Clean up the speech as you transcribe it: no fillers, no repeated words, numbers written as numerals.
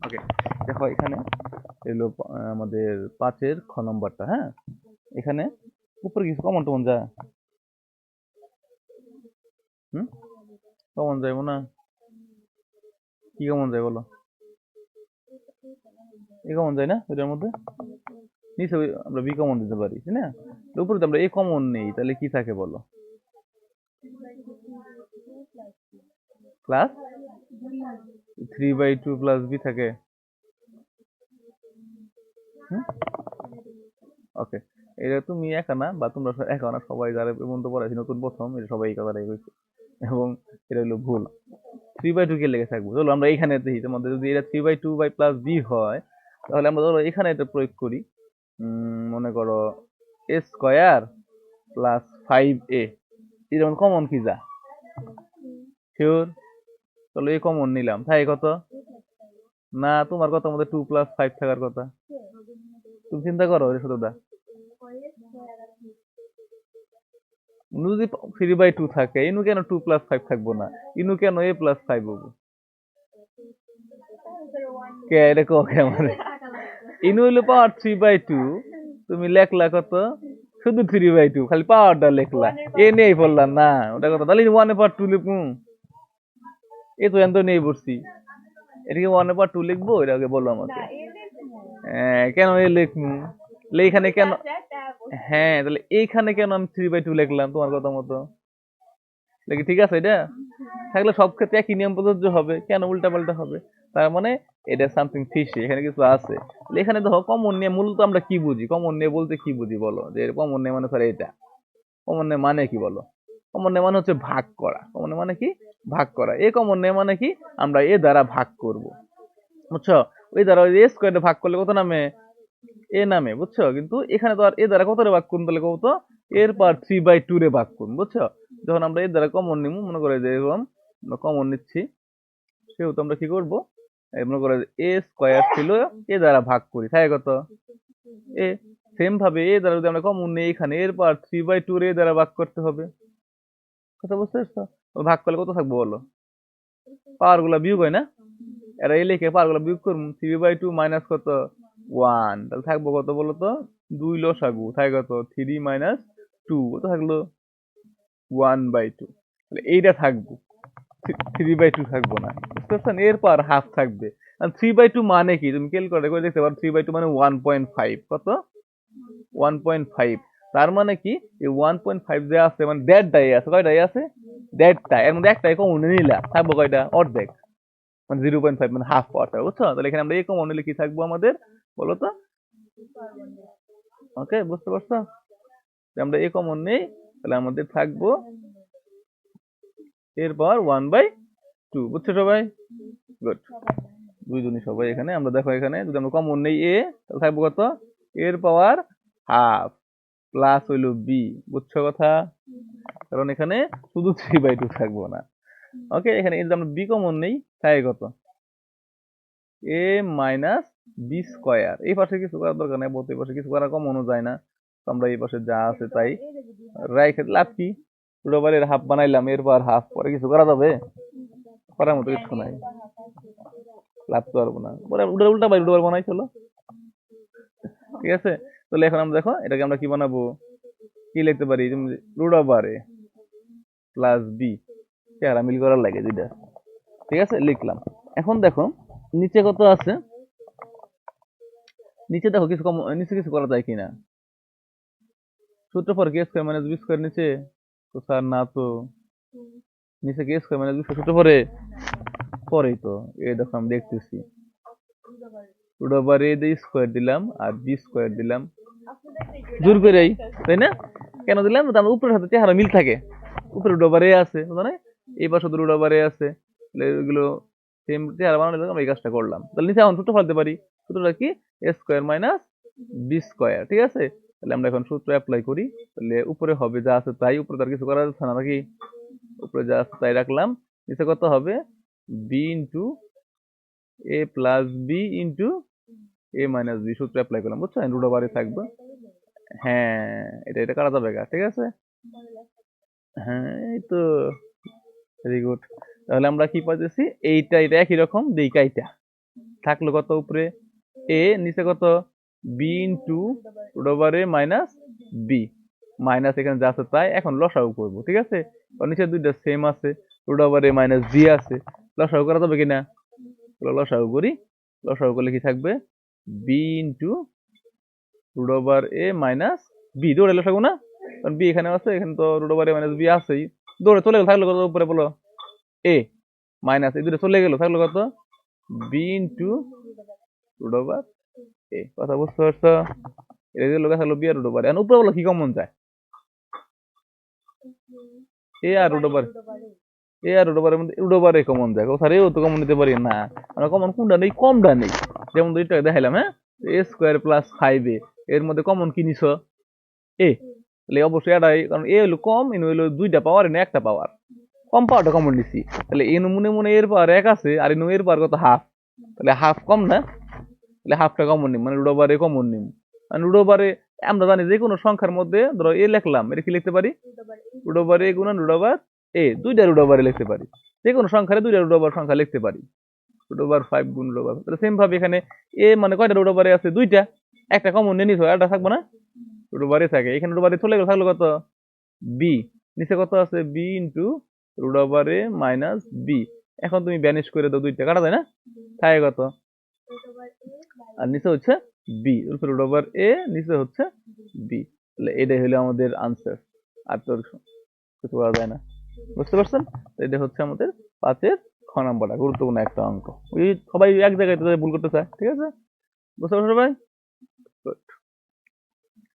ওকে, দেখো এখানে এলো আমাদের 5-এর খ নম্বরটা। হ্যাঁ, এখানে উপরে কিছু কমন টমন যায়? কমন যাইব না? কি কমন যায় বলো? এ কমন যায় না এটার মধ্যে? নিচে আমরা বি কমন দিতে পারি, তাই না? উপরে তো আমরা এ কমন নেই, তাহলে কি থাকে বলো? প্লাস 3/2 প্লাস বি থাকে। ওকে, এটা তুমি একা না, বা তোমরা একা না, সবাই যারা এর মধ্যে পড়াইছি নতুন প্রথম, এটা সবাই এই কথাটাই কইছে, এবং এটা হলো ভুল। 3/2 কে লেগে থাকবো। চলো আমরা এখানে দেখি, তোমাদের যদি এটা 3/2 বাই প্লাস বি হয়, তাহলে আমরা ধরো এখানে এটা প্রয়োগ করি। মনে করো এ স্কোয়ার প্লাস 5a, এরকম কমন কি যা? শিওর? চলো এ কমন নিলাম, তাই কত? না, তোমার কথা মধ্যে 2 প্লাস 5 থাকার কথা। তুমি চিন্তা করো এটা শুধু দা, যদি 3/2 থাকে, ইনু কেন 2 প্লাস 5 থাকবো না? ইনু কেন a প্লাস 5 হবো? কে এটা কে মানে ইনু হইলো পাওয়ার 3/2, তুমি লেখলা কত? শুধু 3/2, খালি পাওয়ারটা লেখলা, এ নেই বললাম না ওটা কথা। তাহলে 1/2 লিখবো, এ তো এত নেই বলছি, এটাকে 1/2 লিখবো? এটা আগে বলো আমাকে। কেন এ লিখবো? এখানে কেন? হ্যাঁ, তাহলে এইখানে কেন আমি 3/2 লিখলাম তোমার কথা মতো? দেখি ঠিক আছে, এটা থাকলে সব ক্ষেত্রে একই নিয়ম প্রযোজ্য হবে, কেন উল্টা পাল্টা হবে? তার মানে এটা সামথিং ফিশি, এখানে কিছু আছে। এখানে দেখো কমন নিয়ে মূলত আমরা কি বুঝি? কমন নিয়ে বলতে কি বুঝি বলো? যে কমন নিয়ে মানে ধরো এটা কমন নিয়ে মানে কি বলো? কমন নিয়ে মানে হচ্ছে ভাগ করা। কমন নিয়ে মানে কি? ভাগ করা। এ কমন নিয়ে মানে কি? আমরা এ দ্বারা ভাগ করব, বুঝছো? ওই দ্বারা ওই এ স্কোয়ারে ভাগ করলে কত নামে? এ নামে, বুঝছো? কিন্তু এখানে তো আর এ দ্বারা কত রে ভাগ করুন, তাহলে কত? এর পার 3/2 রে ভাগ করুন, বুঝছো? যখন আমরা এর দ্বারা কমন নিব, মনে করে যে এরকম আমরা কমন নিচ্ছি, সেহেতু আমরা কি করব? মনে করে এ স্কোয়ার ছিল, এ দ্বারা ভাগ করি, তাই কত? এ। সেম ভাবে এ দ্বারা যদি আমরা কমন নিই, এখানে এর পার 3/2 রে দ্বারা ভাগ করতে হবে। কথা বুঝতে পারছো? ভাগ করলে কত থাকবো বলো? পাওয়ার গুলা বিয়োগ হয় না? এরা এই লিখে পাওয়ার গুলা বিয়োগ করবো, 3/2 মাইনাস কত? 1, তাহলে থাকবো কত বলো তো? 2 লসাগু, তাই কত? 3 মাইনাস 2, কত থাকলো? 1/2। তাহলে এইটা থাকবো, 3/2 থাকবো না, বুঝতে পারছেন? এরপর হাফ থাকবে। 3/2 মানে কি? তুমি ক্যালকুলেটর করে দেখতে পারো, 3/2 মানে 1.5। কত? 1.5। তার মানে কি? এই 1.5 যে আছে, মানে দেড়টাই আছে। কয়টাই আছে? দেড়টা। এর মধ্যে একটাই কমন নিলা, থাকবো কয়টা? অর্ধেক, মানে 0.5, মানে হাফ পাওয়ার থাকবে, বুঝছো? তাহলে এখানে আমরা এই কমন নিলে কি থাকবো আমাদের বলো তো? ওকে, বুঝতে পারছো? আমরা এই কমন নেই, তাহলে আমাদের থাকবো এরপর 1/2, বুঝছো সবাই? গুড, দুইজনই সবাই এখানে। আমরা দেখো এখানে যদি আমরা কমন নেই এ, তাহলে থাকবো কত? এর পাওয়ার হাফ প্লাস হইলো বি, বুঝছো কথা? কারণ এখানে শুধু 3/2 থাকবো না। ওকে, এখানে যদি আমরা বি কমন নেই, তাই কত? এ মাইনাস বি স্কোয়ার। এই পাশে কিছু করার দরকার নেই, বলতে এই পাশে কিছু করা কমনও যায় না, তো আমরা এই পাশে যা আছে তাই রাইখে লাভ কি? রোবারের হাফ বানাইলাম, এরপর হাফ, পরে কিছু করা যাবে? করার মতো কিছু নাই, লাভ তো পারবো না, পরে উল্টা উল্টা বাই রোবার বানাই, চলো ঠিক আছে। তাহলে এখন আমরা দেখো এটাকে আমরা কি বানাবো? কি লিখতে পারি? Root over a plus B, চেহারা মিল করার লাগে দুইটা, ঠিক আছে, লিখলাম। এখন দেখো নিচে কত আছে, নিচে দেখো কিছু কম, নিচে কিছু করা যায় কিনা। সূত্র পর কে স্কয়ার মাইনাস বি স্কয়ার নিচে, তো স্যার না তো, নিচে কে স্কয়ার মাইনাস বি স্কয়ার সূত্র পরে, পরেই তো, এই দেখো আমি দেখতেছি, রুট ওভার এ দিয়ে স্কয়ার দিলাম আর বি স্কয়ার দিলাম জোর করেই, তাই না? কেন দিলাম? তার উপরের সাথে চেহারা মিল থাকে, উপরে রুট ওভার এ আছে, মানে এই পাশে রুট ওভার এ আছে, তাহলে এগুলো সেম চেহারা বানানোর আমরা এই কাজটা করলাম। তাহলে নিচে এখন সূত্র ফেলতে পারি, সূত্রটা কি? এ স্কয়ার মাইনাস বি স্কয়ার, ঠিক আছে? তাহলে আমরা এখন সূত্র অ্যাপ্লাই করি, তাহলে উপরে হবে যা আছে তাই, উপরে তার কিছু করা যাচ্ছে না নাকি? উপরে যা আছে তাই রাখলাম, নিচে কত হবে? বি ইন্টু এ প্লাস বি ইন্টু এ মাইনাস বি, সূত্র অ্যাপ্লাই করলাম, বুঝছো? রুট ওভারে থাকবে। হ্যাঁ, এটা এটা করা যাবে, ঠিক আছে। হ্যাঁ, এই তো, ভেরি গুড। তাহলে আমরা কি পাইতেছি, এইটা এটা একই রকম, দিকে এইটা থাকলো কত উপরে এ, নিচে কত B into root over a minus B, minus এখানে যা আছে তাই। এখন লসাগু করবো, ঠিক আছে, কারণ নিচে দুইটা সেম আছে, root over a minus B আছে, লসাগু করা যাবে কিনা, লসাগু করি। লসাগু করলে কি থাকবে, B into root over a minus B, দৌড়ে লসাগু না, কারণ বি এখানে আছে, এখানে তো root over a minus B আছেই, দৌড়ে চলে গেল, থাকলো কত উপরে বলো এ মাইনাস, এই দুটো চলে গেল, থাকলো কত B into root over a. কথা বুঝতে পারছো, এটা দিল থাকলো বি আর রুট ওভার, এখন উপরে বলো কি কমন যায়, এ আর রুট ওভার, এ আর রুট ওভারের মধ্যে রুট ওভার এ কমন যায়, কোথায় এও তো কমন নিতে পারি না, আমরা কমন কোনটা নেই, কমটা নেই, যেমন দুইটা দেখাইলাম, হ্যাঁ এ স্কোয়ার প্লাস 5a, এর মধ্যে কমন কি নিছ এ, তাহলে অবশ্যই এটাই, কারণ এ হলো কম, ইনু হলো দুইটা পাওয়ার, এনে একটা পাওয়ার, কম পাওয়ারটা কমন নিছি, তাহলে এনু মনে মনে এর পাওয়ার 1 আছে, আর ইনু এর পাওয়ার কত হাফ, তাহলে হাফ কম না, তাহলে হাফটা কমন নিম, মানে রুট ওভার এ কমন নিম, মানে রুট ওভার এ আমরা জানি যে কোনো সংখ্যার মধ্যে ধরো এ লিখলাম, এটা কি লিখতে পারি, রুট ওভার এ গুণন রুট ওভার এ, দুইটা রুট ওভার এ লিখতে পারি, যে কোনো সংখ্যারে দুইটা রুট ওভার সংখ্যা লিখতে পারি, রুট ওভার 5 গুণ রুট ওভার, তাহলে সেম ভাবে এখানে এ মানে কয়টা রুট ওভার এ আছে, দুইটা, একটা কমন নিয়ে নিছো, একটা থাকবে না, রুট ওভার এ থাকে, এখানে রুট ওভার এ চলে গেল, থাকলো কত বি, নিচে কত আছে B into root over a minus B, এখন তুমি ব্যানিশ করে দাও, দুইটা কাটা যায় না, থাকে কত, আর নিচে হচ্ছে বি, রুট ওভার এ, নিচে হচ্ছে বি, তাহলে এটাই হলো আমাদের আনসার, আর তোর কিছু করা যায় না, বুঝতে পারছেন, এটা হচ্ছে আমাদের 5-এর খ নাম্বারটা, গুরুত্বপূর্ণ একটা অঙ্ক, ওই সবাই এক জায়গায় ভুল করতে চায়, ঠিক আছে, বুঝতে পারছো সবাই।